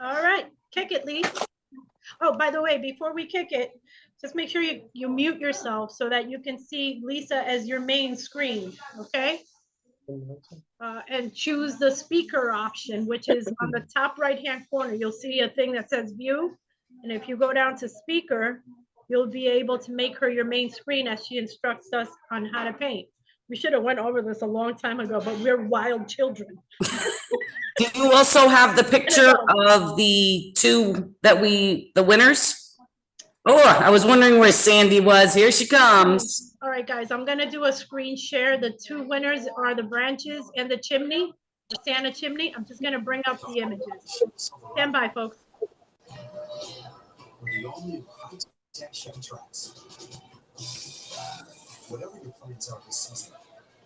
All right, kick it, Lee. Oh, by the way, before we kick it, just make sure you mute yourself so that you can see Lisa as your main screen, okay? And choose the speaker option, which is on the top right-hand corner. You'll see a thing that says view. And if you go down to speaker, you'll be able to make her your main screen as she instructs us on how to paint. We should have went over this a long time ago, but we're wild children. Do you also have the picture of the two the winners? Oh, I was wondering where Sandy was. Here she comes. All right, guys, I'm gonna do a screen share. The two winners are the branches and the chimney, the Santa chimney. I'm just gonna bring up the images. Stand by, folks.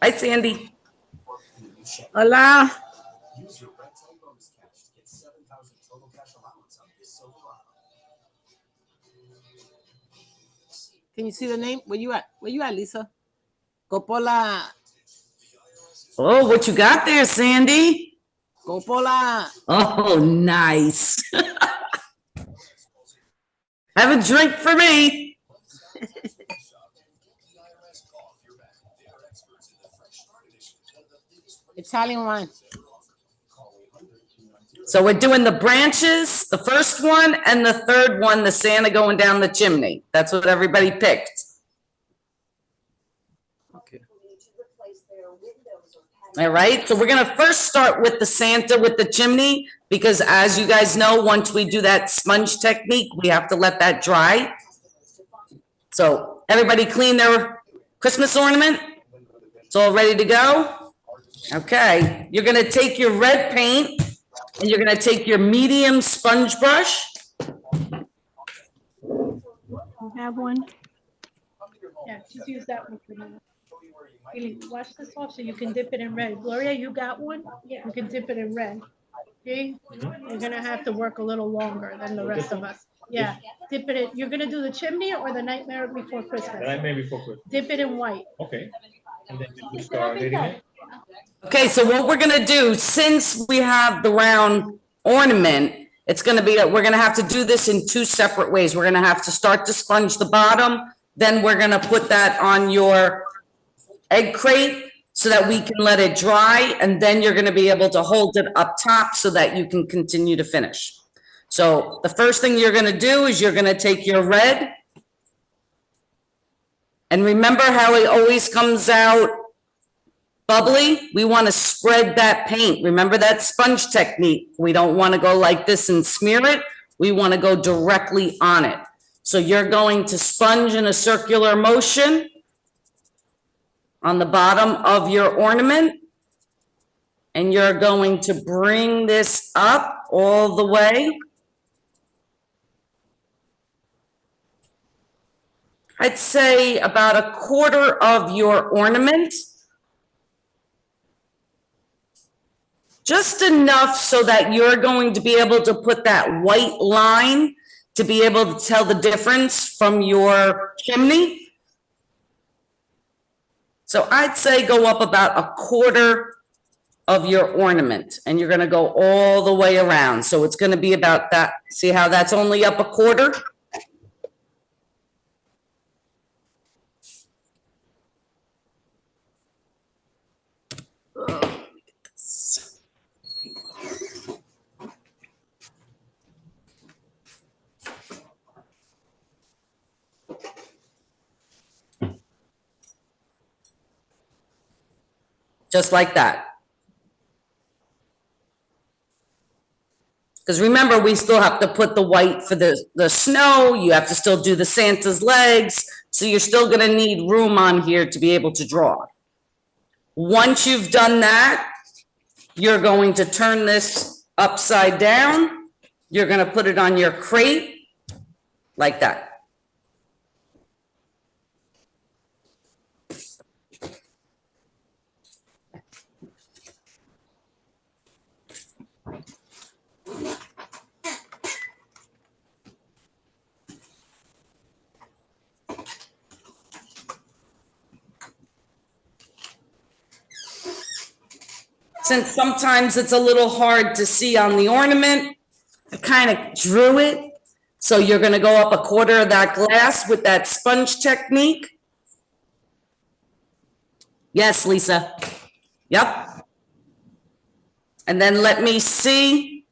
Hi, Sandy. Hola. Can you see the name? Where you at? Where you at, Lisa? Coppola. Oh, what you got there, Sandy? Coppola. Oh, nice. Have a drink for me. Italian wine. So we're doing the branches, the first one, and the third one, the Santa going down the chimney. That's what everybody picked. Okay. All right, so we're gonna first start with the Santa with the chimney, because as you guys know, once we do that sponge technique, we have to let that dry. So everybody clean their Christmas ornament? It's all ready to go? Okay, you're gonna take your red paint and you're gonna take your medium sponge brush. You have one? Yeah, just use that one for now. Wash this off so you can dip it in red. Gloria, you got one? Yeah. You can dip it in red. See? You're gonna have to work a little longer than the rest of us. Yeah, dip it in. You're gonna do the chimney or the Nightmare Before Christmas? The Nightmare Before Christmas. Dip it in white. Okay. And then you start hitting it. Okay, so what we're gonna do, since we have the round ornament, it's gonna be, we're gonna have to do this in two separate ways. We're gonna have to start to sponge the bottom, then we're gonna put that on your egg crate so that we can let it dry, and then you're gonna be able to hold it up top so that you can continue to finish. So the first thing you're gonna do is you're gonna take your red, and remember how it always comes out bubbly? We want to spread that paint. Remember that sponge technique. We don't want to go like this and smear it. We want to go directly on it. So you're going to sponge in a circular motion on the bottom of your ornament. And you're going to bring this up all the way. I'd say about a quarter of your ornament. Just enough so that you're going to be able to put that white line to be able to tell the difference from your chimney. So I'd say go up about a quarter of your ornament, and you're going to go all the way around. So it's going to be about that. See how that's only up a quarter? Just like that. Because remember, we still have to put the white for the snow. You have to still do the Santa's legs. So you're still going to need room on here to be able to draw. Once you've done that, you're going to turn this upside down. You're going to put it on your crate like that. Since sometimes it's a little hard to see on the ornament, I kind of drew it. So you're gonna go up a quarter of that glass with that sponge technique. Yes, Lisa. Yep. And then let me see.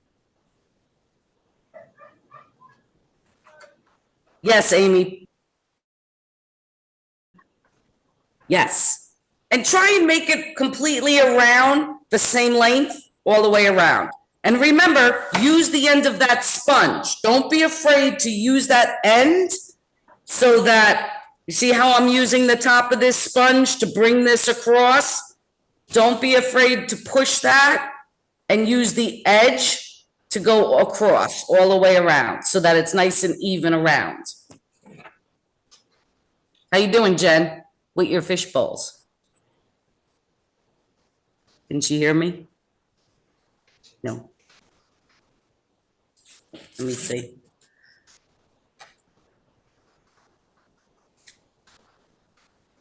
Yes, Amy. Yes. And try and make it completely around the same length all the way around. And remember, use the end of that sponge. Don't be afraid to use that end so that, you see how I'm using the top of this sponge to bring this across? Don't be afraid to push that and use the edge to go across all the way around so that it's nice and even around. How you doing, Jen, with your fish bowls? Didn't you hear me? No. Let me see.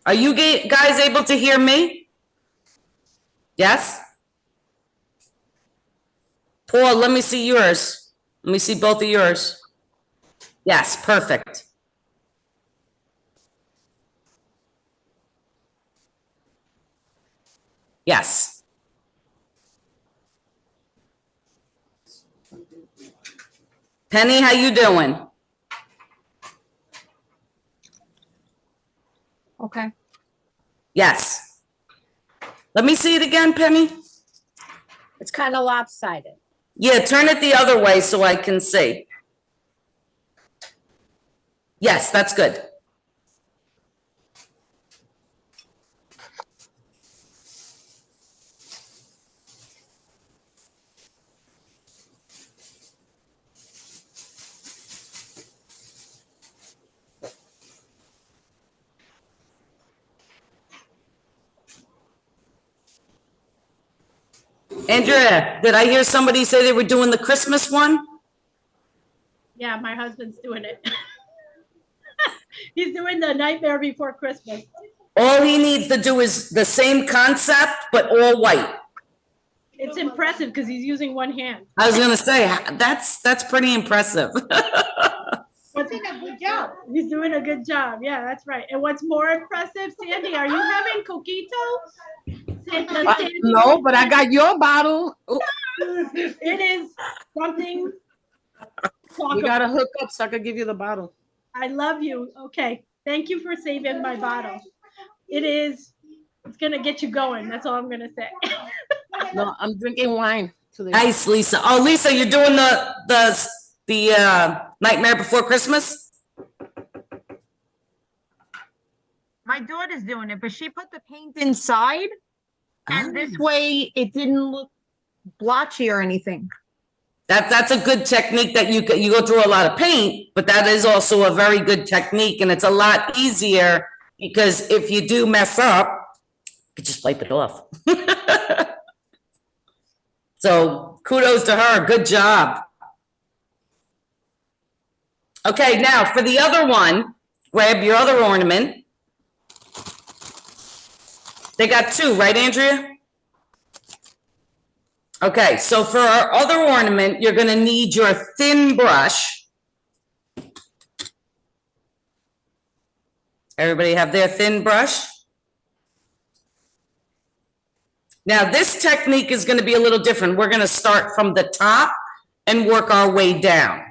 Are you guys able to hear me? Yes? Paul, let me see yours. Let me see both of yours. Yes, perfect. Yes. Penny, how you doing? Okay. Yes. Let me see it again, Penny. It's kind of lopsided. Yeah, turn it the other way so I can see. Yes, that's good. Andrea, did I hear somebody say they were doing the Christmas one? Yeah, my husband's doing it. He's doing the Nightmare Before Christmas. All he needs to do is the same concept, but all white. It's impressive because he's using one hand. I was gonna say, that's pretty impressive. He's doing a good job. He's doing a good job. Yeah, that's right. And what's more impressive, Sandy, are you having coquitos? No, but I got your bottle. Ooh, It is something. you gotta hook up so I could give you the bottle. I love you. Okay. Thank you for saving my bottle. It's gonna get you going. That's all I'm gonna say. No, I'm drinking wine today. Nice, Lisa. Oh, Lisa, you're doing the Nightmare Before Christmas? My daughter's doing it, but she put the paint inside, and this way it didn't look blotchy or anything. That's a good technique that you go through a lot of paint, but that is also a very good technique, and it's a lot easier because if you do mess up, you just wipe it off. So kudos to her. Good job. Okay, now for the other one, grab your other ornament. They got two, right, Andrea? Okay, so for our other ornament, you're gonna need your thin brush. Everybody have their thin brush? Now, this technique is gonna be a little different. We're gonna start from the top and work our way down.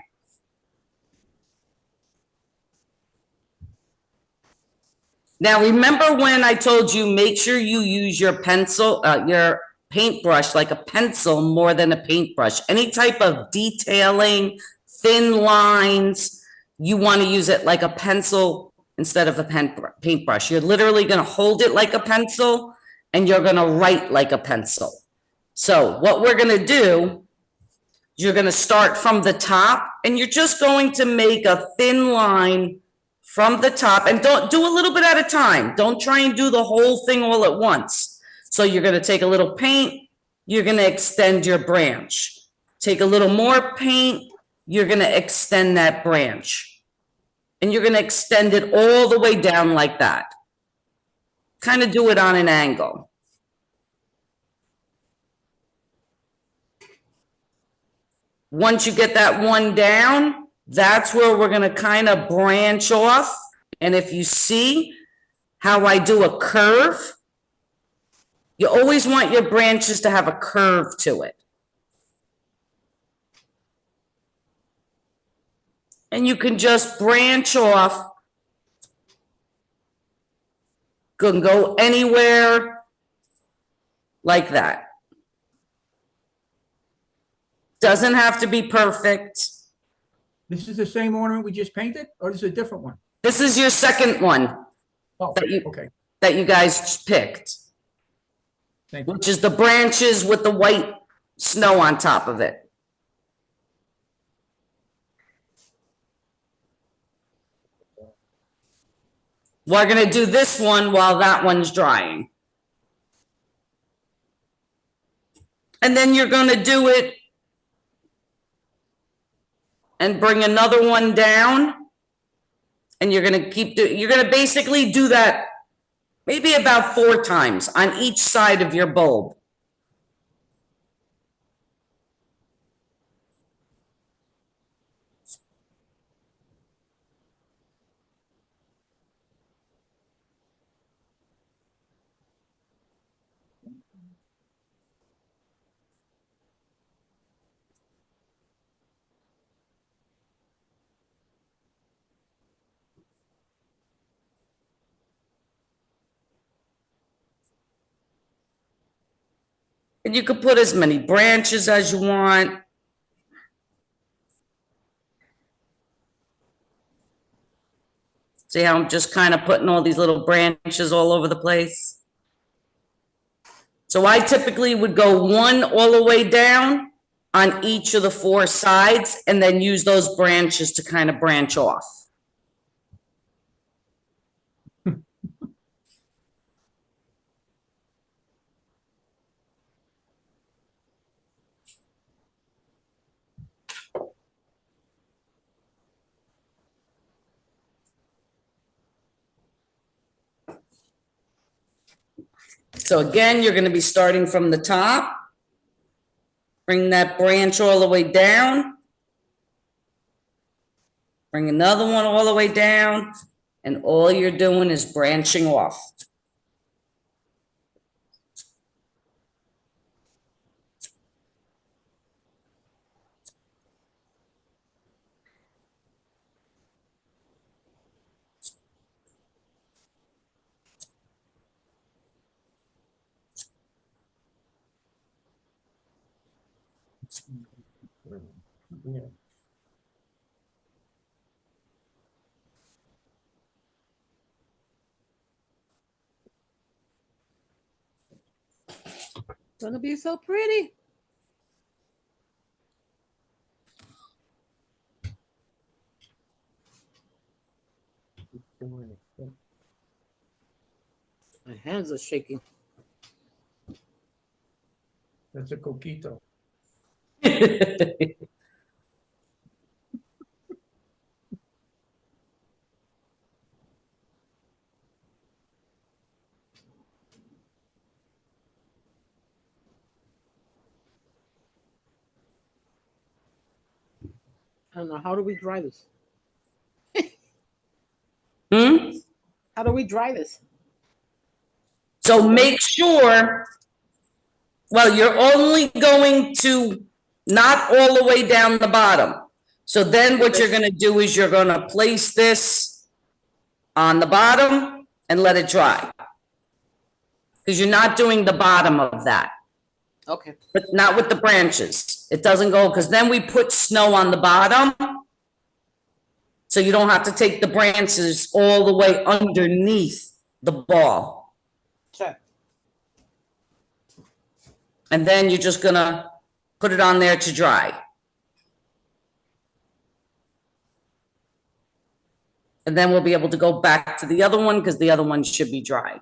Now, remember when I told you, make sure you use your pencil, your paintbrush like a pencil more than a paintbrush. Any type of detailing, thin lines, you want to use it like a pencil instead of a paintbrush. You're literally going to hold it like a pencil and you're going to write like a pencil. So what we're going to do, you're going to start from the top and you're just going to make a thin line from the top, and don't do a little bit at a time. Don't try and do the whole thing all at once. So you're going to take a little paint, you're going to extend your branch. Take a little more paint, you're going to extend that branch. And you're going to extend it all the way down like that. Kind of do it on an angle. once you get that one down, that's where we're gonna kind of branch off. And if you see how I do a curve, you always want your branches to have a curve to it. And you can just branch off. Can go anywhere like that. Doesn't have to be perfect. This is the same ornament we just painted, or this is a different one? This is your second one Oh, That you- okay, that you guys picked, thank you. which is the branches with the white snow on top of it. We're gonna do this one while that one's drying. And then you're gonna do it and bring another one down. And you're gonna you're gonna basically do that maybe about 4 times on each side of your bulb. And you could put as many branches as you want. See how I'm just kind of putting all these little branches all over the place? So I typically would go one all the way down on each of the 4 sides and then use those branches to kind of branch off. So again, you're gonna be starting from the top. Bring that branch all the way down. Bring another one all the way down, and all you're doing is branching off. Yeah. It's gonna be so pretty. My hands are shaking. That's a coquito. I don't know. How do we dry this? Hmm? How do we dry this? So make sure, well, you're only going to not all the way down the bottom. So then what you're gonna do is you're gonna place this on the bottom and let it dry. Because you're not doing the bottom of that, Okay. but not with the branches. It doesn't go, because then we put snow on the bottom. So you don't have to take the branches all the way underneath the ball. Check. And then you're just gonna put it on there to dry. And then we'll be able to go back to the other one because the other one should be dry.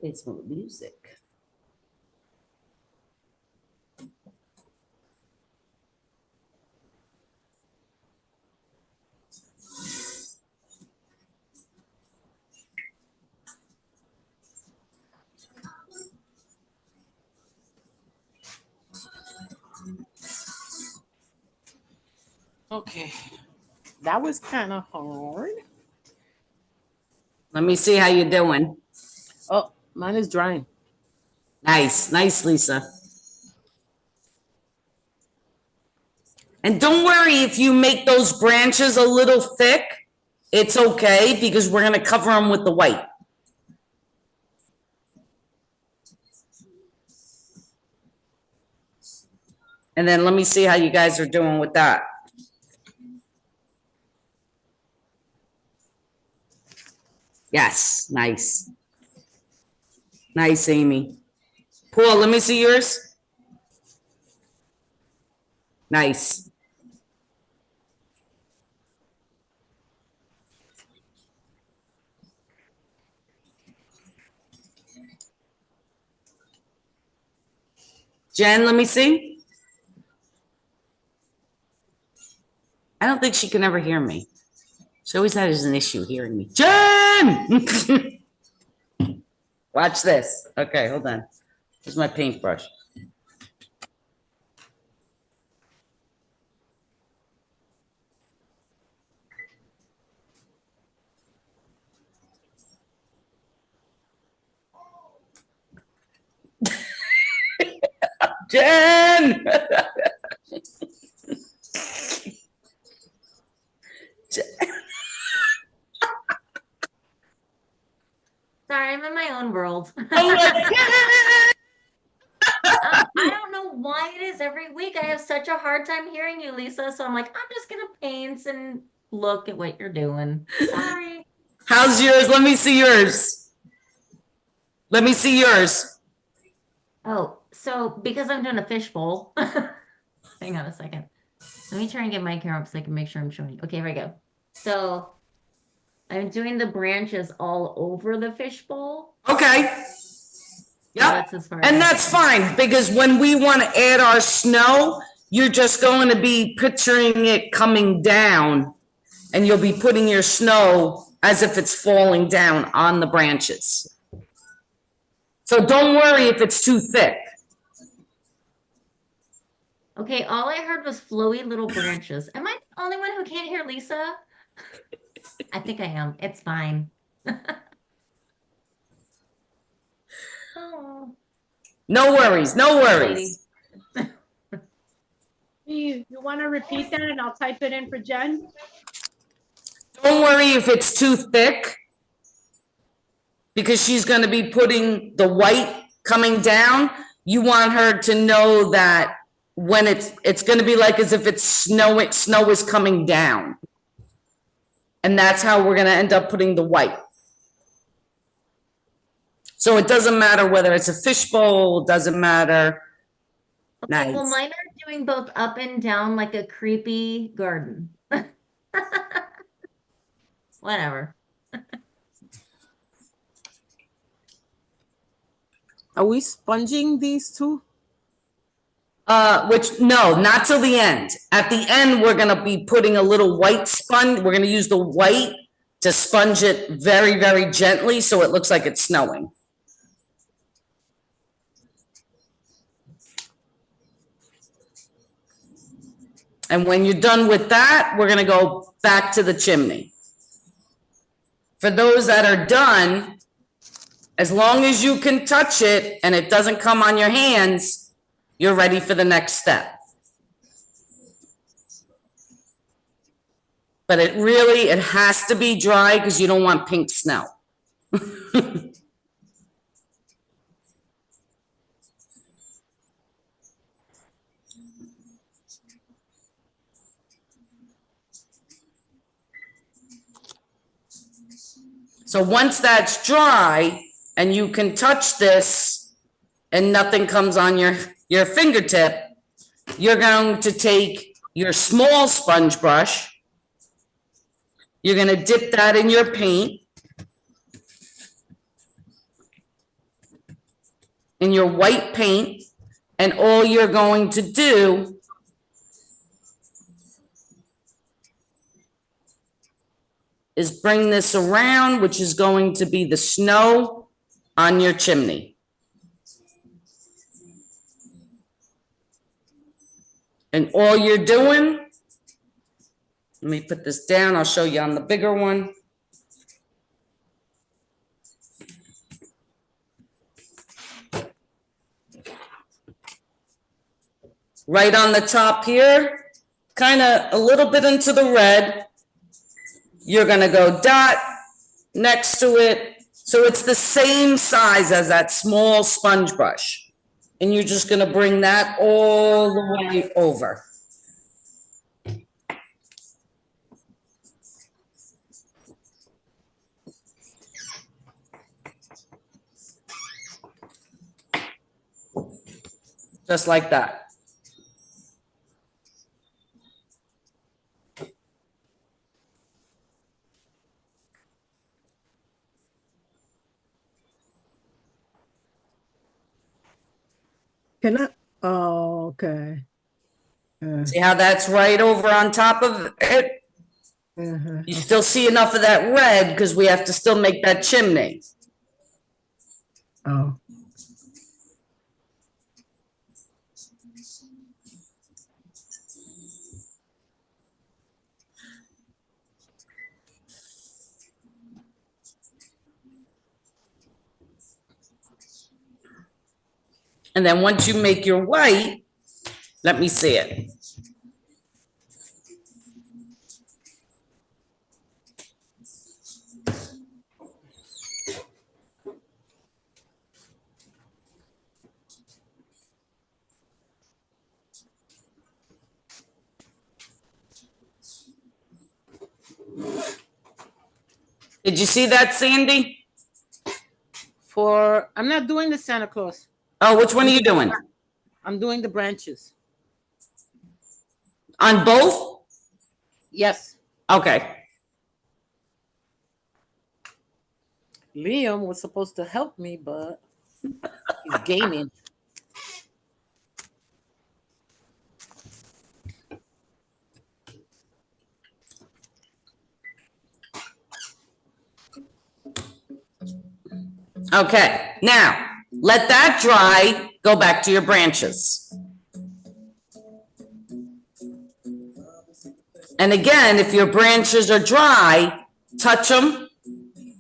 It's more music. Okay. That was kind of hard. Let me see how you're doing. Oh, mine is drying. Nice, nice, Lisa. And don't worry if you make those branches a little thick, it's okay because we're gonna cover them with the white. And then let me see how you guys are doing with that. Yes, nice. Nice, Amy. Paul, let me see yours. Nice. Jen, let me see. I don't think she can ever hear me. She always has an issue hearing me. Jen! Watch this. Okay, hold on. Here's my paintbrush. Jen! Sorry, I'm in my own world. Oh my I don't know why it is every week. I have such a hard time hearing you, Lisa. So I'm like, I'm just gonna paint and look at what you're doing. Sorry. How's yours? Let me see yours. Let me see yours. Oh, so because I'm doing a fishbowl, hang on a second. Let me try and get my camera up so I can make sure I'm showing you. Okay, here we go. So I'm doing the branches all over the fishbowl. Okay. Yep. That's as far as And I that's can. fine because when we want to add our snow, you're just going to be picturing it coming down and you'll be putting your snow as if it's falling down on the branches. So don't worry if it's too thick. Okay, all I heard was flowy little branches. Am I the only one who can't hear Lisa? I think I am. It's fine. Oh, No worries, no worries. You want to repeat that and I'll type it in for Jen? Don't worry if it's too thick because she's going to be putting the white coming down. You want her to know that when it's going to be like as if it's snow is coming down. And that's how we're going to end up putting the white. So it doesn't matter whether it's a fishbowl, doesn't matter. okay, well, Nice. mine are doing both up and down like a creepy garden. Whatever. Are we sponging these two? No, not till the end. At the end, we're gonna be putting a little white sponge. We're gonna use the white to sponge it very, very gently so it looks like it's snowing. And when you're done with that, we're gonna go back to the chimney. For those that are done, as long as you can touch it and it doesn't come on your hands, you're ready for the next step. But it has to be dry because you don't want pink snow. So once that's dry and you can touch this and nothing comes on your fingertip, you're going to take your small sponge brush. You're going to dip that in your paint. in your white paint, and all you're going to do is bring this around, which is going to be the snow on your chimney. And all you're doing, let me put this down, I'll show you on the bigger one. Right on the top here, kind of a little bit into the red. You're gonna go dot next to it. So it's the same size as that small sponge brush. And you're just gonna bring that all the way over. Just like that. Can I? Oh, okay. See how that's right over on top of it? Uh-huh. You still see enough of that red because we have to still make that chimney. Oh, And then once you make your white, let me see it. Did you see that, Sandy? I'm not doing the Santa Claus. Oh, which one are you doing? I'm doing the branches. On both? Yes. Okay. Liam was supposed to help me, but he's gaming. Okay, now let that dry, go back to your branches. And again, if your branches are dry, touch them,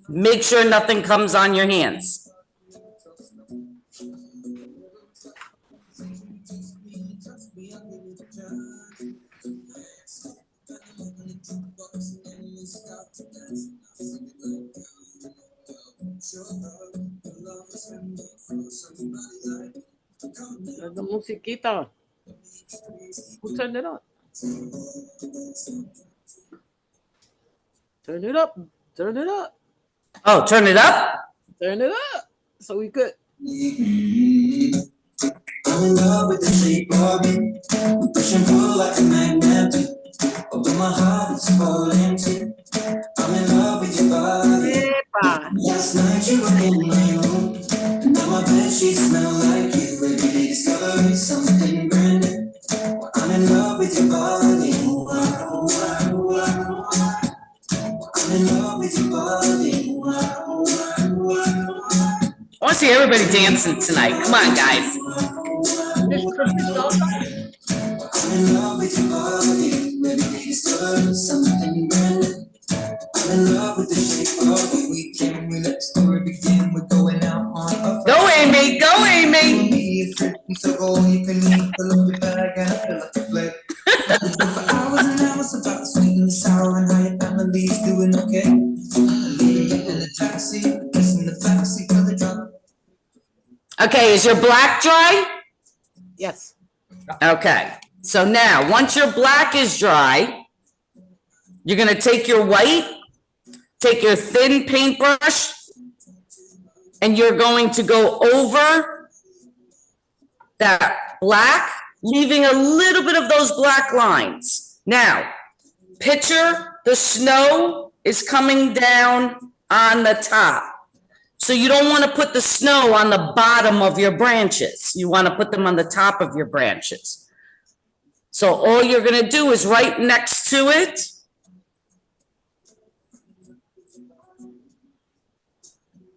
make sure nothing comes on your hands. The musiquita. Who turned it up? Turn it up. Turn it up. Oh, turn it up? Turn it up. So we could. I'm in love with the shape of it. We push and pull like a magnet. Although my heart is falling too. I'm in love with your body. Epa. Last night you were in my room. Now my bed sheets smell like you. Every day discovering something brand new. I'm in love with your body. I'm in love with your body. I want to see everybody dancing tonight. Come on, guys. I'm in love with your body. Every day discovering something brand new. I'm in love with the shape of the weekend. We let the story begin. We're going out on a Go, Amy. Go, Amy. so all you can eat. Fill up your bag and fill up the plate. For hours and hours about the sweet and the sour and how your family's doing okay. Leaving in a taxi, kissing the backseat of the truck. Okay, is your black dry? Yes. Okay, so now, once your black is dry, you're gonna take your white, take your thin paintbrush, and you're going to go over that black, leaving a little bit of those black lines. Now, picture the snow is coming down on the top. So you don't want to put the snow on the bottom of your branches. You want to put them on the top of your branches. So all you're gonna do is right next to it.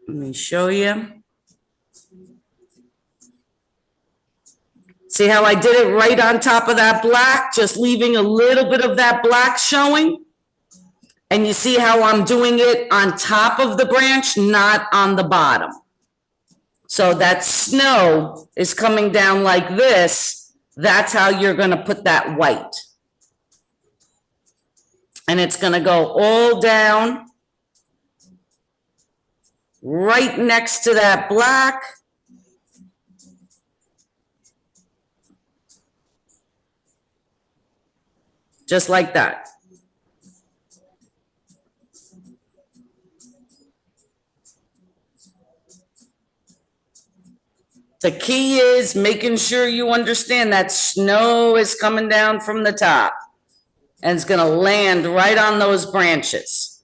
Let me show you. See how I did it right on top of that black, just leaving a little bit of that black showing? And you see how I'm doing it on top of the branch, not on the bottom. So that snow is coming down like this. That's how you're gonna put that white. And it's gonna go all down right next to that black. Just like that. The key is making sure you understand that snow is coming down from the top and it's gonna land right on those branches.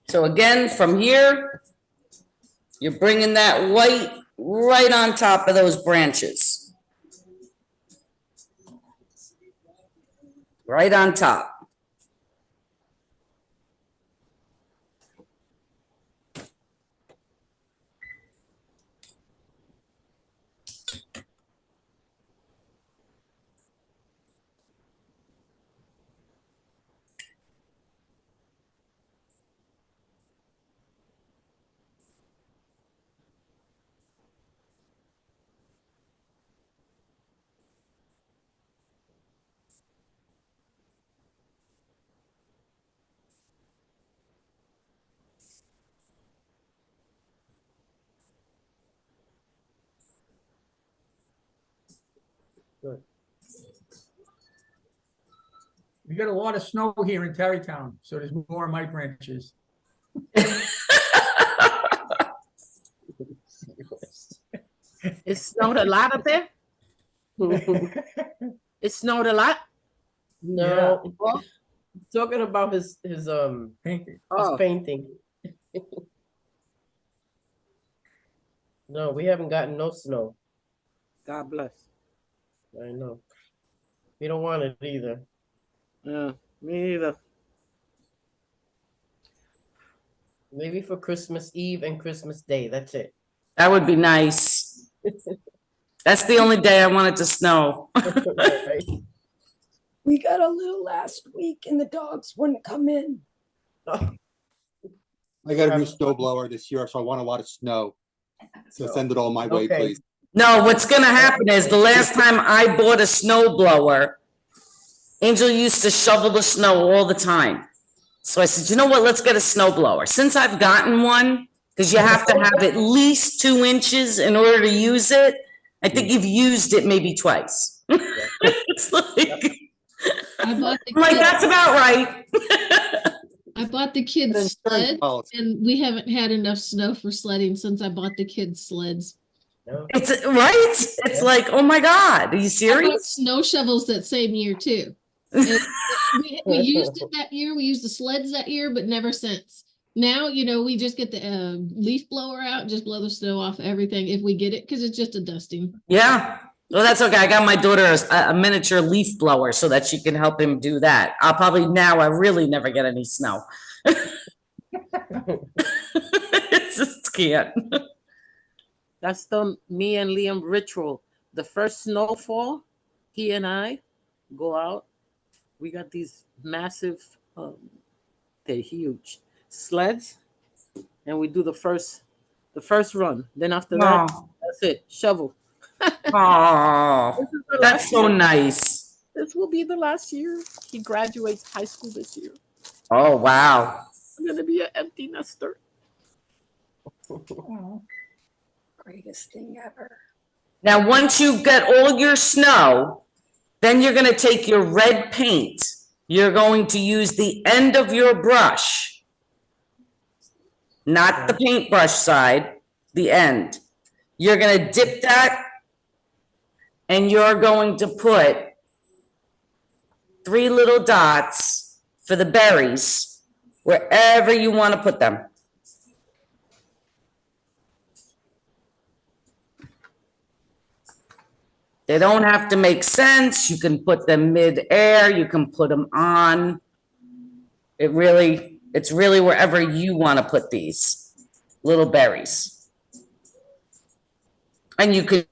So again, from here, you're bringing that white right on top of those branches. Right on top. We got a lot of snow here in Tarrytown, so there's more of my branches. It snowed a lot up there? It snowed a lot? No, talking about his Painting. Oh. painting. No, we haven't gotten no snow. God bless. I know. We don't want it either. Yeah, me either. Maybe for Christmas Eve and Christmas Day. That's it. That would be nice. That's the only day I want it to snow. Right. We got a little last week and the dogs wouldn't come in. I got a new snow blower this year, so I want a lot of snow. So send it all my way, Okay. please. No, what's gonna happen is the last time I bought a snow blower, Angel used to shovel the snow all the time. So I said, you know what, let's get a snow blower. Since I've gotten one, because you have to have at least 2 inches in order to use it, I think you've used it maybe twice. It's like, I'm like, that's about right. I bought the kids sled and we haven't had enough snow for sledding since I bought the kids sleds. It's right. It's like, oh my God, are you I bought serious? snow shovels that same year too. And we used it that year. We used the sleds that year, but never since. Now, you know, we just get the leaf blower out and just blow the snow off everything if we get it, because it's just a dusting. Yeah. Well, that's okay. I got my daughter a miniature leaf blower so that she can help him do that. I'll probably now I really never get any snow. It's just can't. That's the me and Liam ritual. The first snowfall, he and I go out. We got these massive, they're huge sleds, and we do the first run. Then after that, that's it. Shovel. Oh, that's so nice. This will be the last year. He graduates high school this year. Oh, wow. I'm gonna be an empty nester. Greatest thing ever. Now, once you get all your snow, then you're gonna take your red paint. You're going to use the end of your brush, not the paintbrush side, the end. You're gonna dip that and you're going to put 3 little dots for the berries wherever you want to put them. They don't have to make sense. You can put them mid-air, you can put them on. It's really wherever you want to put these little berries. And you could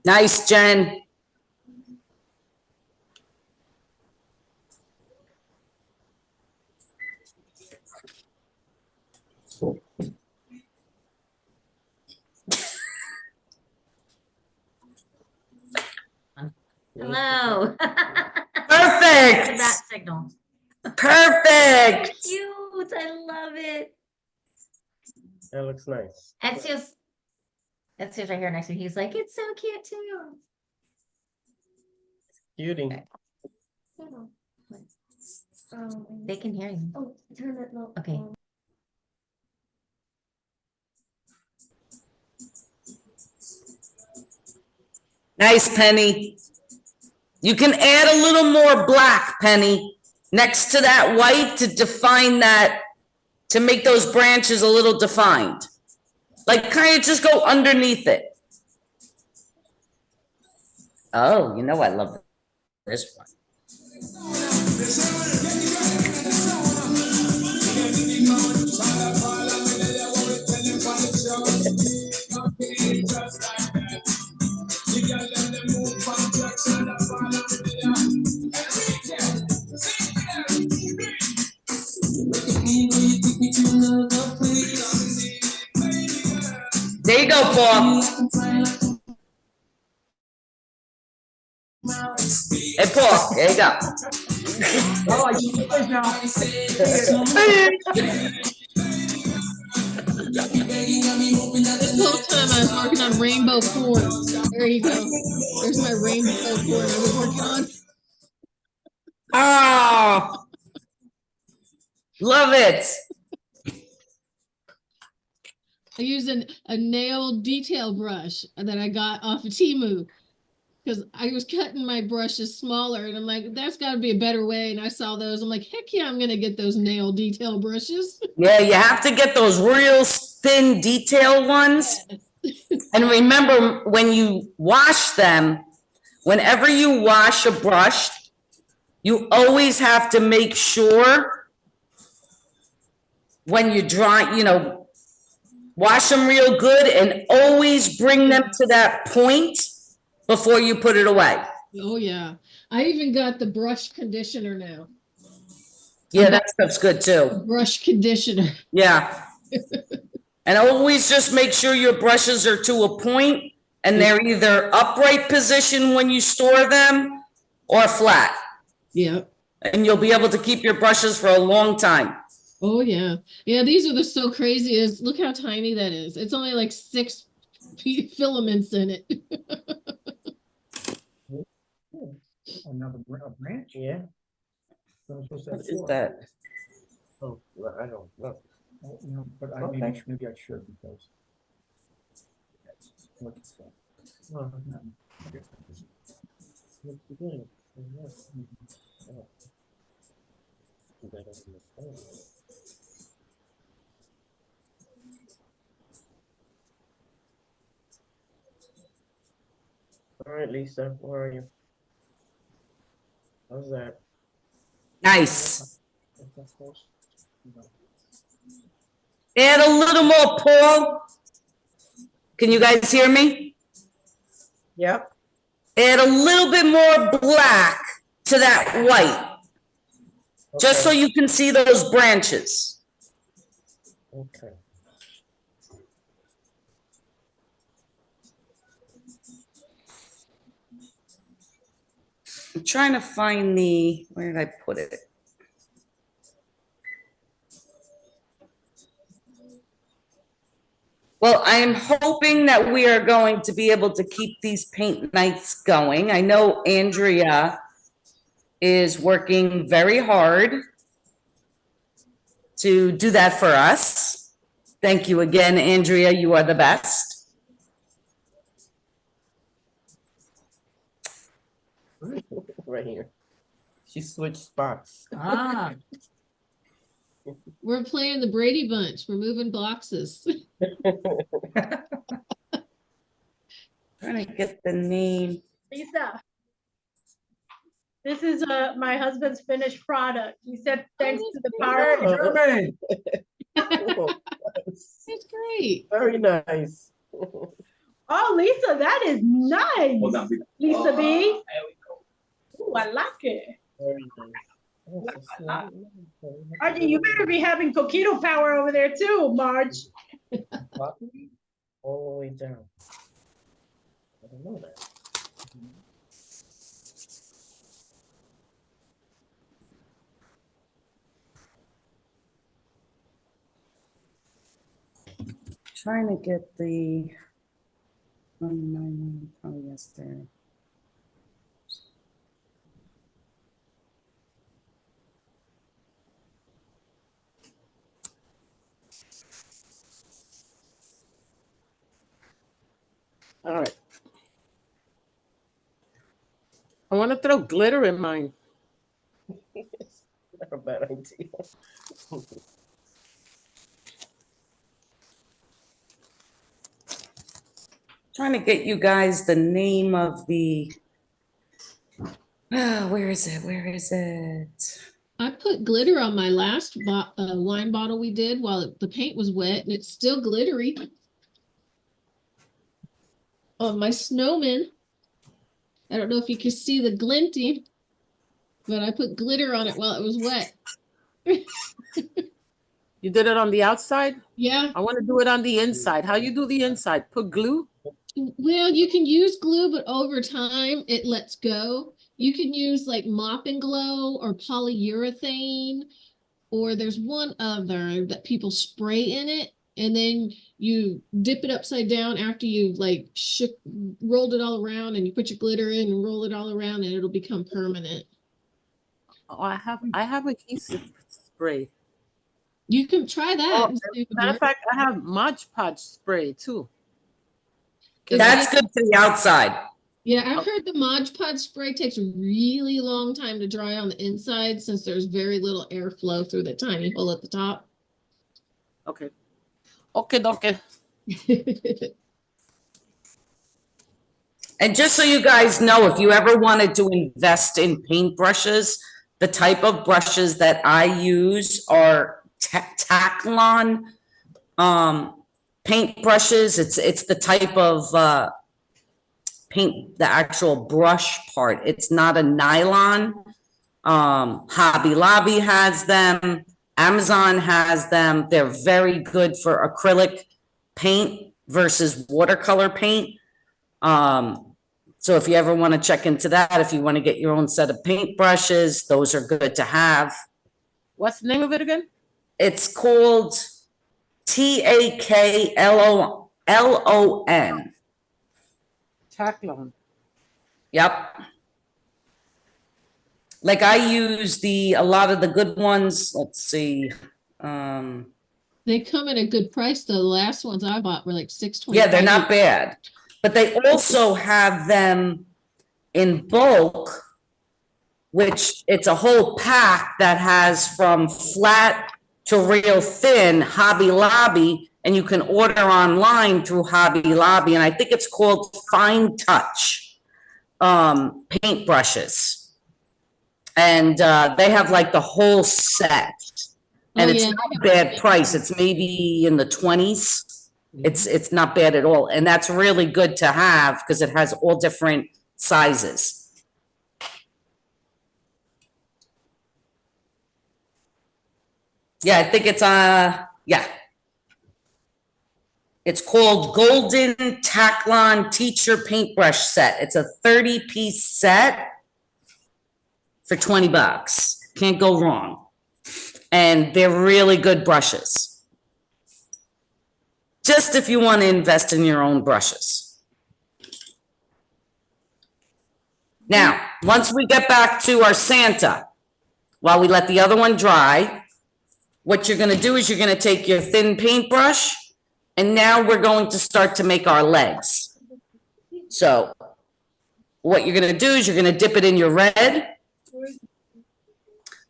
Nice, Jen. Hello. Perfect. That signal. Perfect. Cute. I love it. That looks nice. Ezio's right here next to me. He's like, it's so cute too. Cutie. They can hear you. Oh, turn it low. Okay. Nice, Penny. You can add a little more black, Penny, next to that white to define that, to make those branches a little defined. Like kind of just go underneath it. Oh, you know I love this one. There you go, Paul. Hey, Paul, there you go. Oh, I see you guys now. This whole time I was working on rainbow corn. There you go. There's my rainbow corn I was working on. Oh, love it. I used a nail detail brush that I got off of Temu because I was cutting my brushes smaller and I'm like, that's got to be a better way. And I saw those. I'm like, heck yeah, I'm going to get those nail detail brushes. Yeah, you have to get those real thin detail ones. And remember, when you wash them, whenever you wash a brush, you always have to make sure when you dry, wash them real good and always bring them to that point before you put it away. Oh yeah. I even got the brush conditioner now. Yeah, that stuff's good too. Brush conditioner. Yeah. And always just make sure your brushes are to a point and they're either upright position when you store them or flat. Yep. And you'll be able to keep your brushes for a long time. Oh yeah. Yeah, these are so crazy is look how tiny that is. It's only like 6 filaments in it. Another a branch? Yeah. So I'm supposed to What have is four. that? Oh, well, I don't know. Oh, you know, but I Okay. maybe I should because. What's that? Well, No. what's the good? Yes. Oh. That doesn't make sense. All right, Lisa, where are you? How's that? Nice. Add a little more, Paul. Can you guys hear me? Yep. Add a little bit more black to that white, just so Okay. you can see those branches. Okay. I'm trying to find the, where did I put it? Well, I am hoping that we are going to be able to keep these paint nights going. I know Andrea is working very hard to do that for us. Thank you again, Andrea. You are the best. Right here. She switched spots. Ah, We're playing the Brady Bunch. We're moving boxes. Trying to get the name. Lisa. This is my husband's finished product. He said thanks to the power. hey, Germany. Oh, That's great. very nice. Oh, Lisa, that is nice. Lisa B. Ooh, I like it. Very nice. Oh, it's a small- Archie, you better be having coquito power over there too, Marge. All the way down. I don't know that. Trying to get the polyester. All right. I want to throw glitter in mine. It's not a bad idea. Trying to get you guys the name of the, where is it? Where is it? I put glitter on my last wine bottle we did while the paint was wet, and it's still glittery. On my snowman. I don't know if you can see the glinting, but I put glitter on it while it was wet. You did it on the outside? Yeah. I want to do it on the inside. How you do the inside? Put glue? Well, you can use glue, but over time it lets go. You can use like Mop and Glow or polyurethane, or there's one other that people spray in it, and then you dip it upside down after you've like rolled it all around, and you put your glitter in and roll it all around, and it'll become permanent. Oh, I have adhesive spray. You can try that. Oh, and see if it matter of works. fact, I have Mod Podge spray too. That's good for the outside. Yeah, I've heard the Mod Podge spray takes a really long time to dry on the inside since there's very little airflow through the tiny hole at the top. Okay. Okay. And just so you guys know, if you ever wanted to invest in paintbrushes, the type of brushes that I use are Taklon paint brushes. It's the type of paint, the actual brush part. It's not a nylon. Hobby Lobby has them. Amazon has them. They're very good for acrylic paint versus watercolor paint. So if you ever want to check into that, if you want to get your own set of paint brushes, those are good to have. What's the name of it again? It's called Taklon. Taklon. Yep. Like I use a lot of the good ones, let's see. They come at a good price. The last ones I bought were like $6.25. Yeah, they're not bad, but they also have them in bulk, which it's a whole pack that has from flat to real thin, Hobby Lobby, and you can order online through Hobby Lobby, and I think it's called Fine Touch paintbrushes. And they have like the whole set. And Oh, it's yeah, not they a have bad price. It's maybe in the 20s. It's not bad at all. And that's really good to have because it has all different sizes. Yeah, I think it's yeah. It's called Golden Taklon Teacher Paintbrush Set. It's a 30-piece set for $20. Can't go wrong. And they're really good brushes. Just if you want to invest in your own brushes. Now, once we get back to our Santa, while we let the other one dry, what you're going to do is you're going to take your thin paintbrush, and now we're going to start to make our legs. So what you're going to do is you're going to dip it in your red.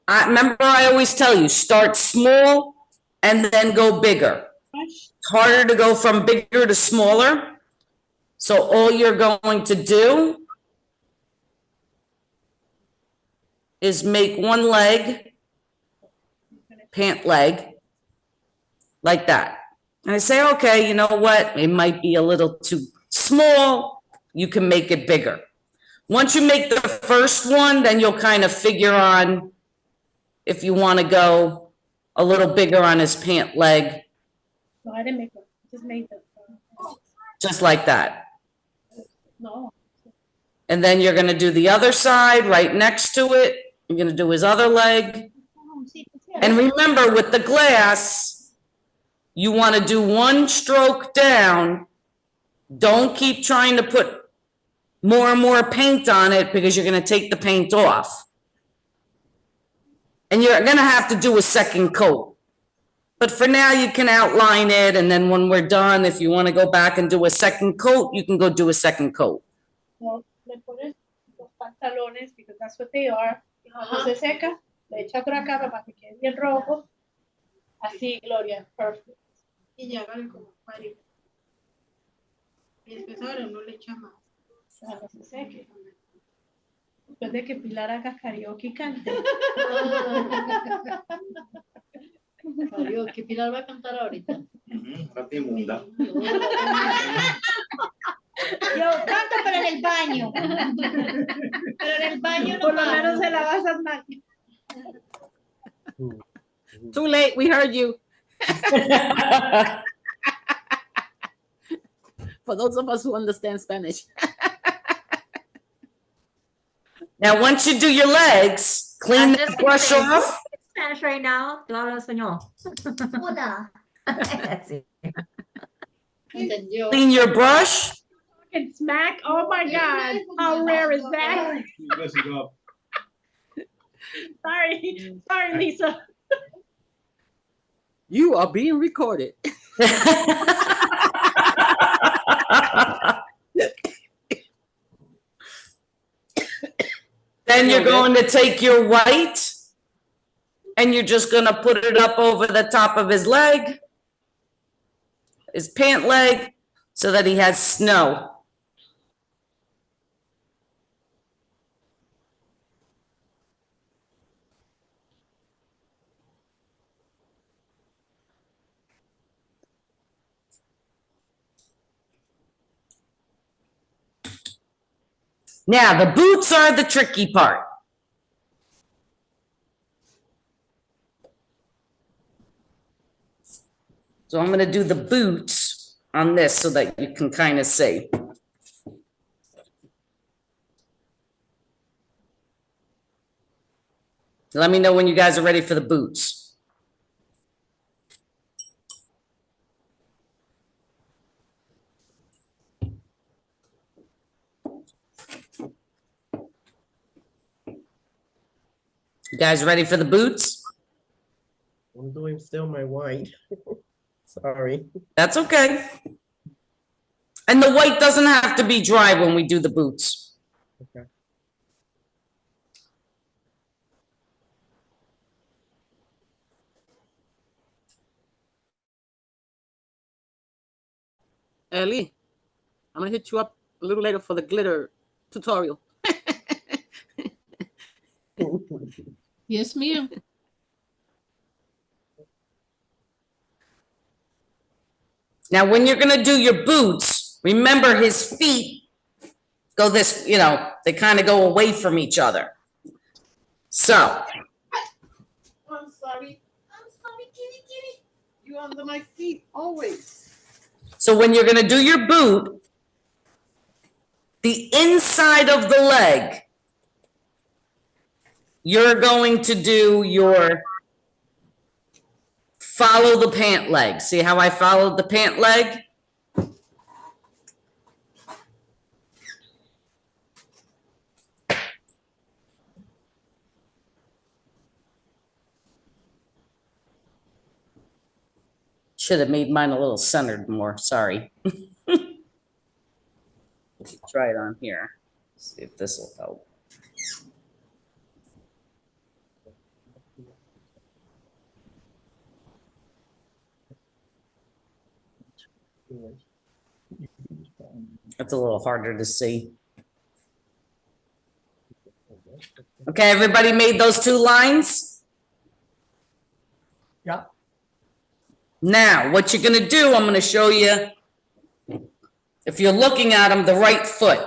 Remember, I always tell you, start small and then go bigger. It's harder to go from bigger to smaller. So all you're going to do is make one leg, pant leg, like that. And I say, okay, you know what? It might be a little too small. You can make it bigger. Once you make the first one, then you'll kind of figure on if you want to go a little bigger on his pant leg. No, I didn't make one. Just made them. Just like that. No. And then you're going to do the other side right next to it. You're going to do his other leg. And remember, with the glass, you want to do one stroke down. Don't keep trying to put more and more paint on it because you're going to take the paint off. And you're going to have to do a second coat. But for now, you can outline it. And then when we're done, if you want to go back and do a second coat, you can go do a second coat. No, le pones los pantalones because that's what they are. Y cuando se seca, le echa otra capa para que quede bien rojo. Así, Gloria, perfect. Y ya hagan como cuadrito. Y después ahora no le echa más. Cuando se seque. Después de que Pilar haga karaoke y cante. Karaoke, Pilar va a cantar ahorita. Parte inmunda. Yo canto, pero en el baño. Pero en el baño no. Por lo menos se la vas a manos. Too late, we heard you. For those of us who understand Spanish. Now, once you do your legs, clean the brush off. Spanish right now. Yo hablo español. Hola. Clean your brush. And smack. Oh my God. How rare is that? Sorry. Sorry, Lisa. You are being recorded. Then you're going to take your white and you're just going to put it up over the top of his leg, his pant leg, so that he has snow. Now, the boots are the tricky part. So I'm going to do the boots on this so that you can kind of see. Let me know when you guys are ready for the boots. You guys ready for the boots? I'm doing still my white. Sorry. That's okay. And the white doesn't have to be dry when we do the boots. Okay. Ellie, I'm gonna hit you up a little later for the glitter tutorial. Yes, ma'am. Now, when you're gonna do your boots, remember his feet go this, you know, they kind of go away from each other. So, I'm sorry, kitty, kitty. You under my feet always. so when you're gonna do your boot, the inside of the leg, you're going to do your follow the pant leg. See how I followed the pant leg? Should have made mine a little centered more, sorry. Try it on here. See if this will help. That's a little harder to see. Okay, everybody made those 2 lines? Yeah. Now, what you're gonna do, I'm gonna show you, if you're looking at them, the right foot.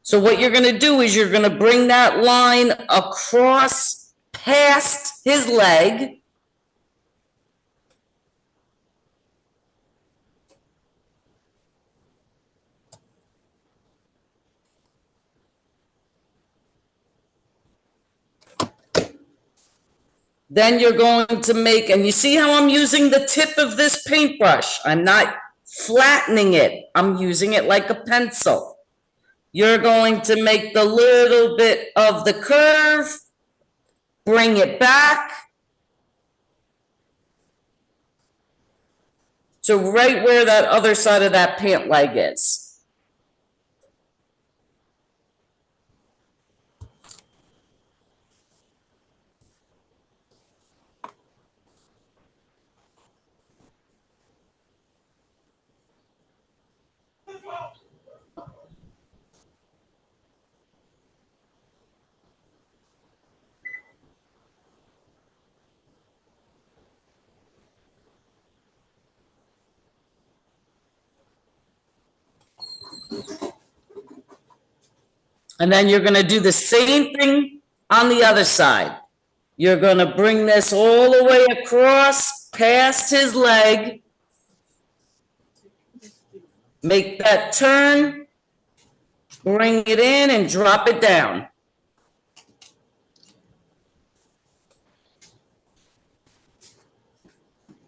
So what you're gonna do is you're gonna bring that line across past his leg. Then you're going to make, and you see how I'm using the tip of this paintbrush? I'm not flattening it. I'm using it like a pencil. You're going to make the little bit of the curve, bring it back. So right where that other side of that pant leg is. And then you're gonna do the same thing on the other side. You're gonna bring this all the way across past his leg. Make that turn, bring it in and drop it down.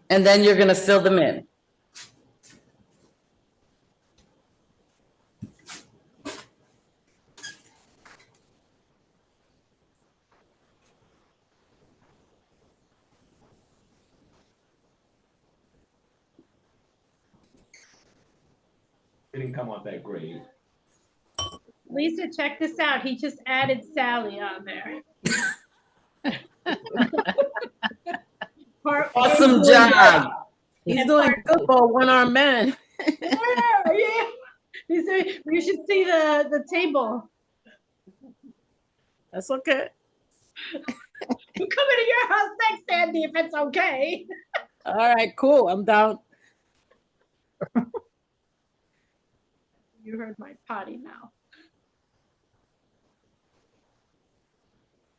And then you're gonna fill them in. Didn't come out that great. Lisa, check this out. He just added Sally on there. Awesome job. He's doing good for a one-armed man. Yeah. He said, you should see the table. That's okay. I'm coming to your house next, Sandy, if it's okay. All right, cool. I'm down. You heard my potty mouth.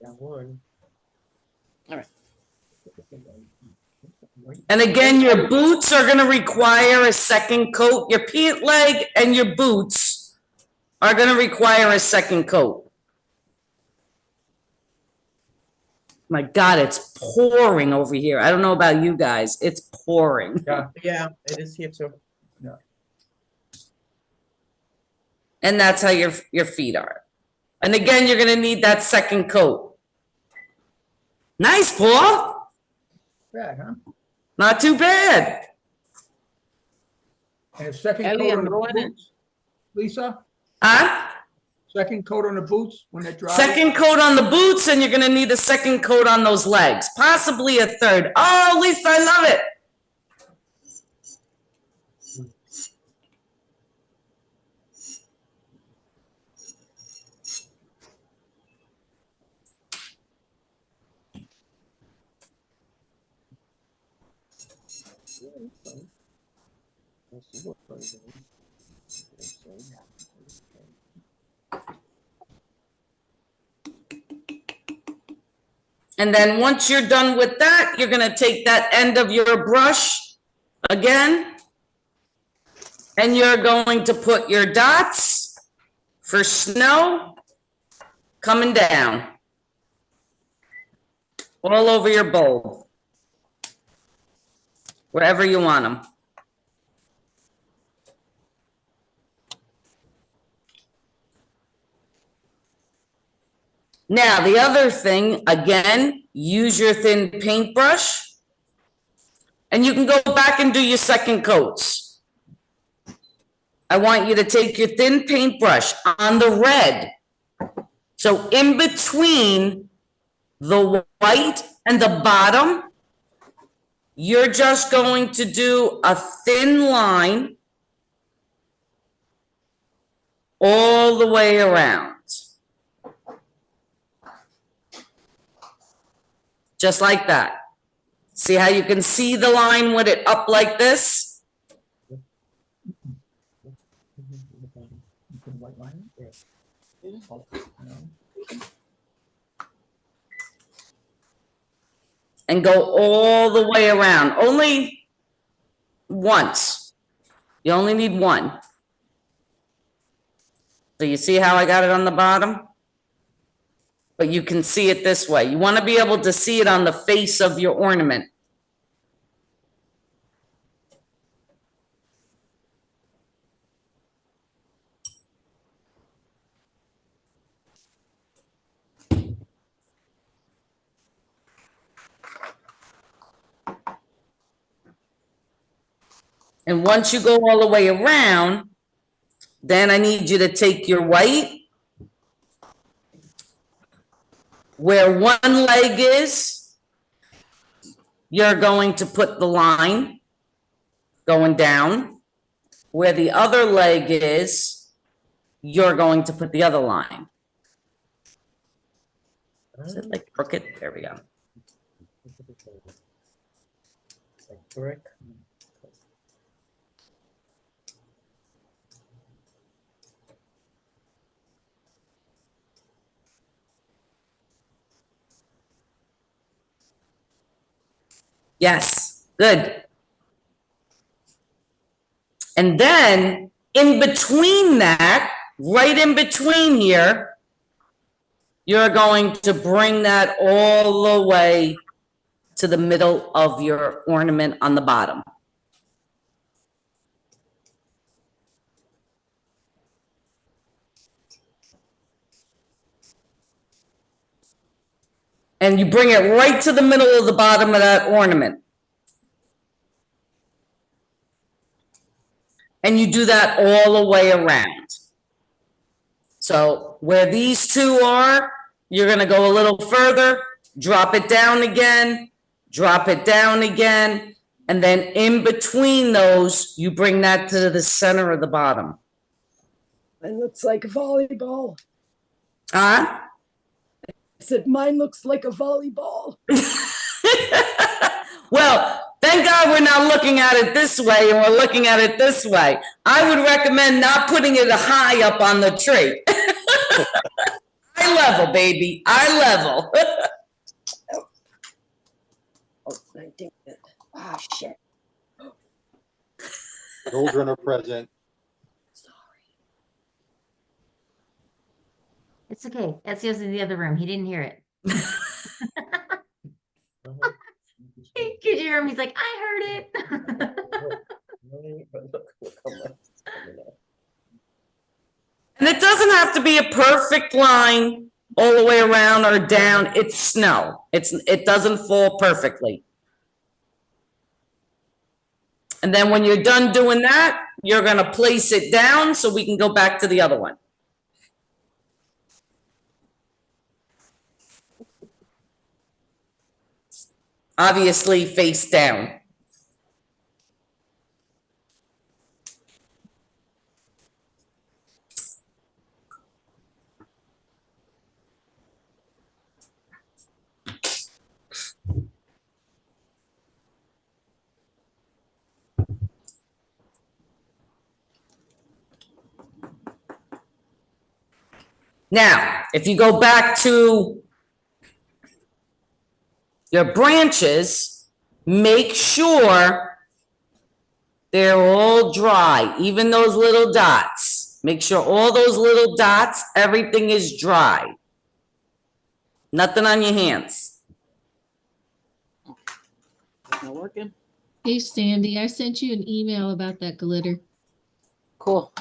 Got one. All right. And again, your boots are gonna require a second coat. Your pant leg and your boots are gonna require a second coat. My God, it's pouring over here. I don't know about you guys. It's pouring. Yeah, it is here too. And that's how your feet are. And again, you're gonna need that second coat. Nice, Paul. Bad, huh? Not too bad. And a second Ellie, coat on I'm the going in. boots, Lisa? Huh? Second coat on the boots when they're dry? Second coat on the boots, and you're gonna need a second coat on those legs, possibly a third. Oh, Lisa, I love it. And then once you're done with that, you're gonna take that end of your brush again, and you're going to put your dots for snow coming down all over your bowl, wherever you want them. Now, the other thing, again, use your thin paintbrush, and you can go back and do your second coats. I want you to take your thin paintbrush on the red. So in between the white and the bottom, you're just going to do a thin line all the way around. Just like that. See how you can see the line with it up like this? And go all the way around, only once. You only need one. So you see how I got it on the bottom? But you can see it this way. You want to be able to see it on the face of your ornament. And once you go all the way around, then I need you to take your white, where one leg is, you're going to put the line going down. Where the other leg is, you're going to put the other line. Is it like crooked? There we go. Correct. Yes, good. And then in between that, right in between here, you're going to bring that all the way to the middle of your ornament on the bottom. And you bring it right to the middle of the bottom of that ornament. And you do that all the way around. So where these two are, you're gonna go a little further, drop it down again, drop it down again, and then in between those, you bring that to the center of the bottom. Mine looks like a volleyball. Huh? I said, mine looks like a volleyball. Well, thank God we're not looking at it this way and we're looking at it this way. I would recommend not putting it high up on the tree. Eye level, baby, eye level. Oh, I did it. Ah, shit. Children are present. It's okay. Ezio's in the other room. He didn't hear it. Could you hear him? He's like, I heard it. And it doesn't have to be a perfect line. all the way around or down, it's snow. It doesn't fall perfectly. And then when you're done doing that, you're gonna place it down so we can go back to the other one. Obviously face down. Now, if you go back to your branches, make sure they're all dry, even those little dots. Make sure all those little dots, everything is dry. Nothing on your hands. Not working? Hey, Sandy, I sent you an email about that glitter. Cool.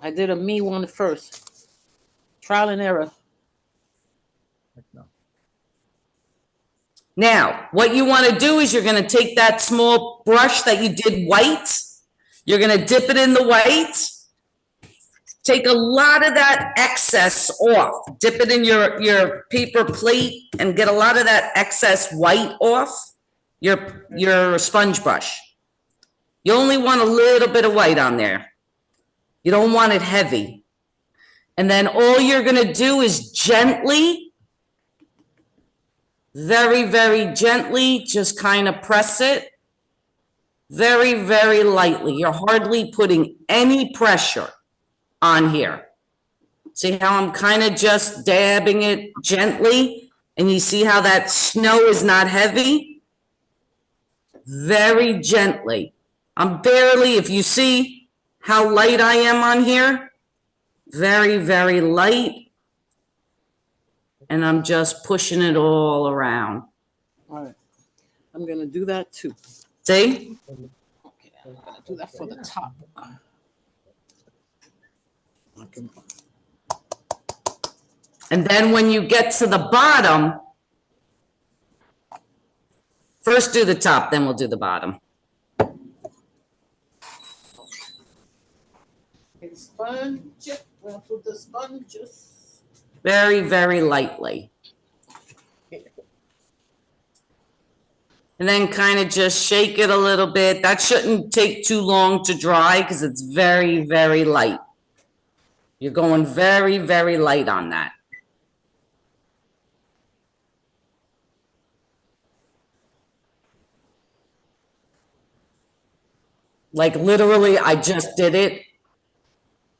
I did a me one first. Trial and error. Now, what you want to do is you're going to take that small brush that you did white. You're going to dip it in the white. Take a lot of that excess off. Dip it in your paper plate and get a lot of that excess white off your sponge brush. You only want a little bit of white on there. You don't want it heavy. And then all you're going to do is gently, very, very gently, just kind of press it. Very, very lightly. You're hardly putting any pressure on here. See how I'm kind of just dabbing it gently? And you see how that snow is not heavy? Very gently. I'm barely, if you see how light I am on here, very, very light. And I'm just pushing it all around. All right. I'm going to do that too. See? Okay, I'm going to do that for the top. Okay. And then when you get to the bottom, first do the top, then we'll do the bottom. Sponge. We'll put the sponges. Very, very lightly. And then kind of just shake it a little bit. That shouldn't take too long to dry because it's very, very light. You're going very, very light on that. Like literally, I just did it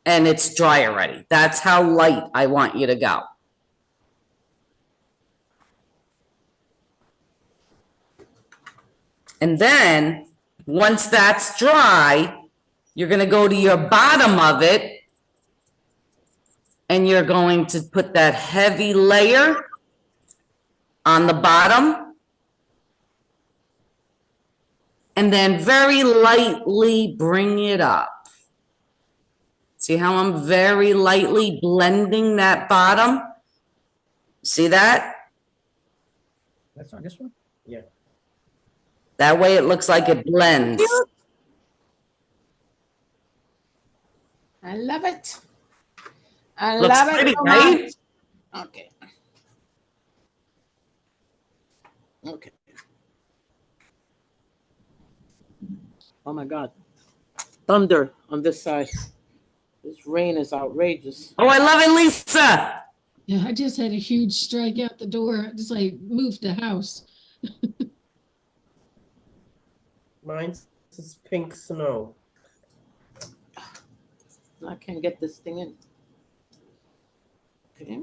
and it's dry already. That's how light I want you to go. And then once that's dry, you're going to go to your bottom of it and you're going to put that heavy layer on the bottom. And then very lightly bring it up. See how I'm very lightly blending that bottom? See that? That's on this one? Yeah. That way it looks like it blends. I love it. I Looks love pretty, it so right? much. Okay. Okay. Oh my God. Thunder on this side. This rain is outrageous. Oh, I love it, Lisa. Yeah, I just had a huge strike out the door. I just like moved the house. Mine's is pink snow. I can't get this thing in. Okay.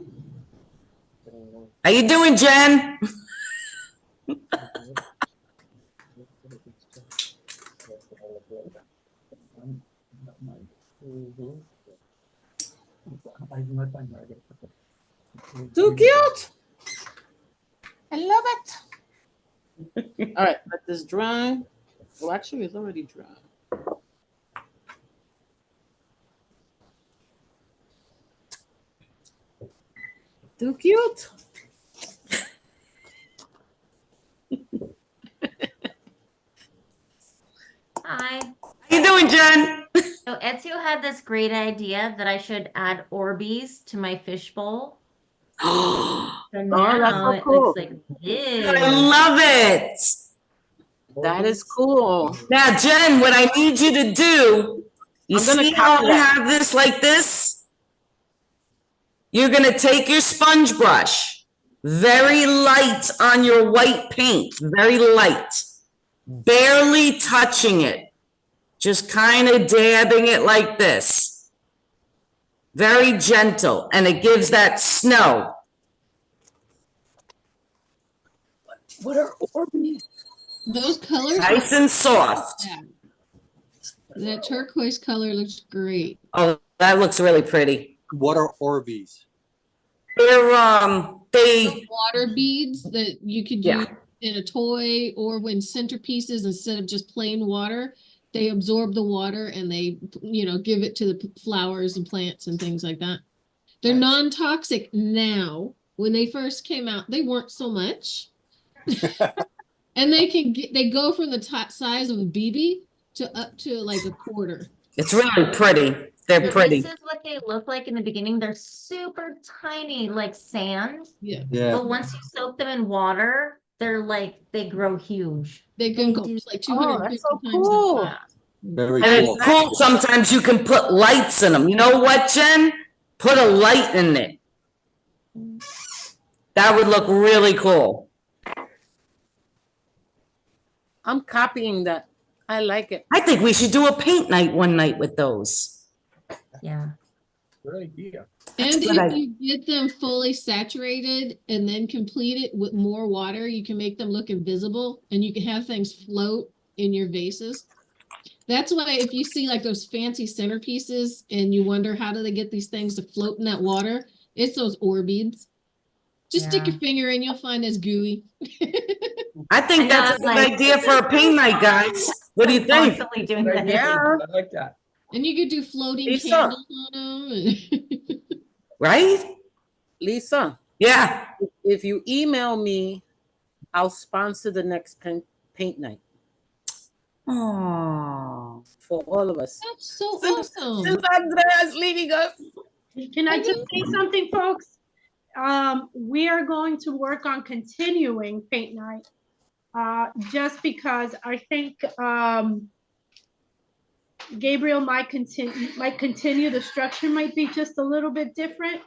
How you doing, Jen? Too cute. I love it. All right, let this dry. Well, actually, it's already dry. Too cute. Hi. How you doing, Jen? So Ezio had this great idea that I should add Orbeez to my fishbowl. So that's now so it cool. looks like this. I love it. That is cool. Now, Jen, what I need you to do, you I'm gonna see how copy I that. have this like this? You're gonna take your sponge brush, very light on your white paint, very light, barely touching it, just kind of dabbing it like this. Very gentle, and it gives that snow. What are Orbeez? Those colors. Nice and soft. Yeah. That turquoise color looks great. Oh, that looks really pretty. What are Orbeez? They're, they, Water beads that you could Yeah. use in a toy or when centerpieces, instead of just plain water, they absorb the water and they, give it to the flowers and plants and things like that. They're non-toxic now. When they first came out, they weren't so much. And they go from the top size of a BB to up to like a quarter. it's really pretty. They're pretty. This is what they look like in the beginning. They're super tiny, like sand. Yeah. Yeah. But once you soak them in water, they grow huge. They can go like 250 that's so times cool. that fast. Very And cool. it's cool, sometimes you can put lights in them. You know what, Jen? Put a light in it. That would look really cool. I'm copying that. I like it. I think we should do a paint night one night with those. Yeah. Good idea. That's a And good if idea. you get them fully saturated and then complete it with more water, you can make them look invisible and you can have things float in your vases. That's why if you see like those fancy centerpieces and you wonder how do they get these things to float in that water, it's those Orbeez. Just stick Yeah. your finger in, you'll find it's gooey. I think that's a good idea for a paint night, guys. What do you think? Constantly doing that. Yeah. I like that. And you could do floating Lisa. candles on them. Right? Lisa, Yeah. if you email me, I'll sponsor the next paint night Oh. for all of us. That's so awesome. Since Andrea's leaving us. Can I just say something, folks? We are going to work on continuing paint night. Just because I think Gabriel might continue. The structure might be just a little bit different,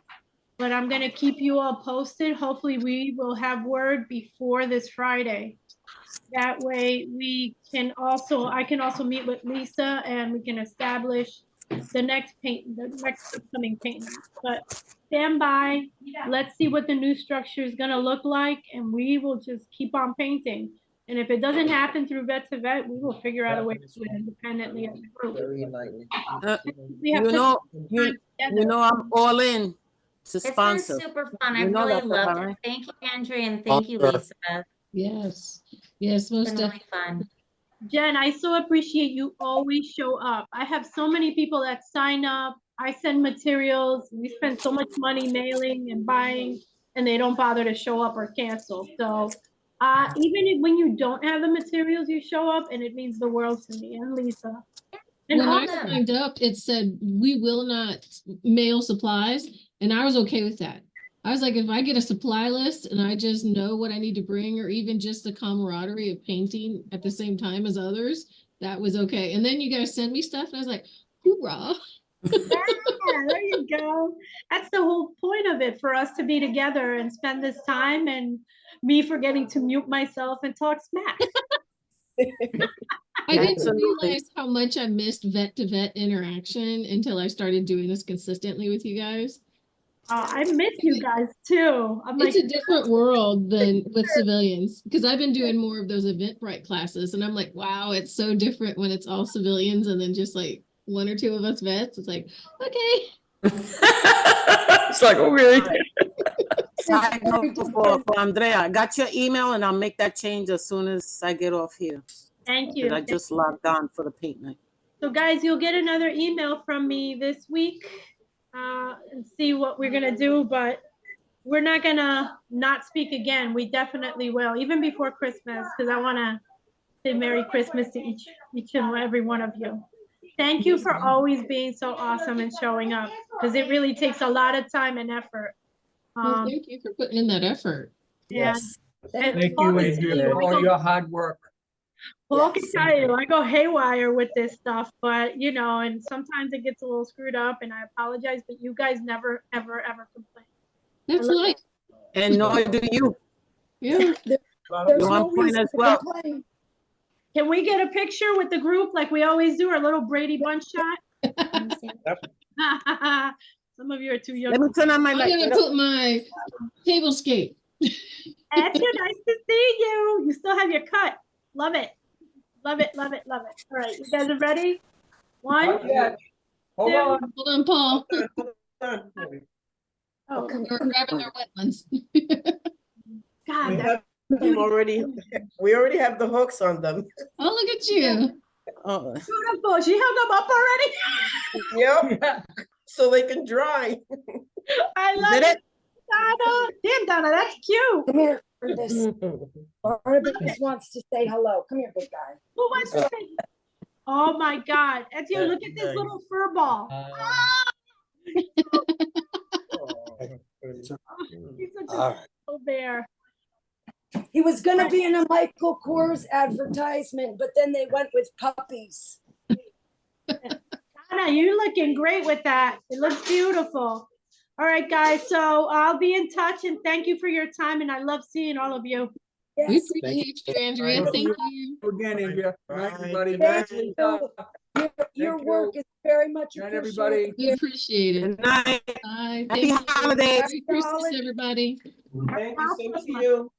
but I'm gonna keep you all posted. Hopefully we will have word before this Friday. That way I can also meet with Lisa and we can establish the next upcoming paint night. But stand by, let's see what the new structure is gonna look like and we will just keep on painting. And if it doesn't happen through Vet to Vet, we will figure out a way to do it independently as a group. We have You such know, a you, time together. you know, I'm all in to It's been sponsor. super fun. I You know really that, loved Papa. it. Thank you, Andrea, and thank you, Sponsor. Lisa. Yes. Yes, It's most been definitely. really fun. Jen, I so appreciate you always show up. I have so many people that sign up. I send materials. We spend so much money mailing and buying, and they don't bother to show up or cancel. So when you don't have the materials, you show up, and it means the world to me and Lisa. And When I awesome. signed up, it said, we will not mail supplies, and I was okay with that. I was like, if I get a supply list and I just know what I need to bring, or even just the camaraderie of painting at the same time as others, that was okay. And then you guys send me stuff, and I was like, hoorah. Yeah, there you go. That's the whole point of it, for us to be together and spend this time, and me forgetting to mute myself and talk smack. I didn't Absolutely. realize how much I missed vet to vet interaction until I started doing this consistently with you guys. I miss you guys too. I'm It's like, a different world than with civilians, because I've been doing more of those Eventbrite classes, and I'm like, wow, it's so different when it's all civilians and then just like one or two of us vets. It's like, okay. It's like, okay. Side note for Andrea, I got your email and I'll make that change as soon as I get off here. thank you. I just logged on for the paint night. So guys, you'll get another email from me this week and see what we're gonna do, but we're not gonna not speak again. We definitely will, even before Christmas, because I want to say Merry Christmas to each and every one of you. Thank you for always being so awesome and showing up, because it really takes a lot of time and effort. Well, thank you for putting in that effort. Yes. And Thank Paul you, can Andrea, tell you, for I all go- your hard work. Paul can tell you, I go haywire with this stuff, but you know, and sometimes it gets a little screwed up, and I apologize, but you guys never, ever, ever complain. That's love life. And nor do you. Yeah. There's You're no on point reason as to well. complain. Can we get a picture with the group like we always do, our little Brady Bunch shot? Some of you are too young. Let me turn on my I'm light. gonna put my table scape. Esther, nice to see you. You still have your cut. Love it. Love it, love it, love it. All right, you guys are ready? One, Yeah. Hold two. on. Hold on, Paul. Oh, We're grabbing their wet ones. God, We that's have them already, we already have the hooks on them. Oh, look at you. Oh, beautiful. She hung them up already. Yep, so they can dry. I love did it. it? Donna. Damn, Donna, that's cute. Come here, this. Barnabas wants to say hello. Come here, big guy. Who wants to say? Oh my God. Ezio, look at this little fur ball. He's such All a right. little bear. He was gonna be in a Michael Kors advertisement, but then they went with puppies. Donna, you're looking great with that. It looks beautiful. All right, guys. So I'll be in touch, and thank you for your time. And I love seeing all of you. We Yes, appreciate you, Andrea. Thank Thank you. you. Again, Andrea. Good night, everybody. thank Good you. night, Your Thank work you. is very much Good night, appreciated. everybody. We appreciate it. Good night. Bye. Happy Thank you. holidays. Merry Christmas, everybody. Thank you, same to you.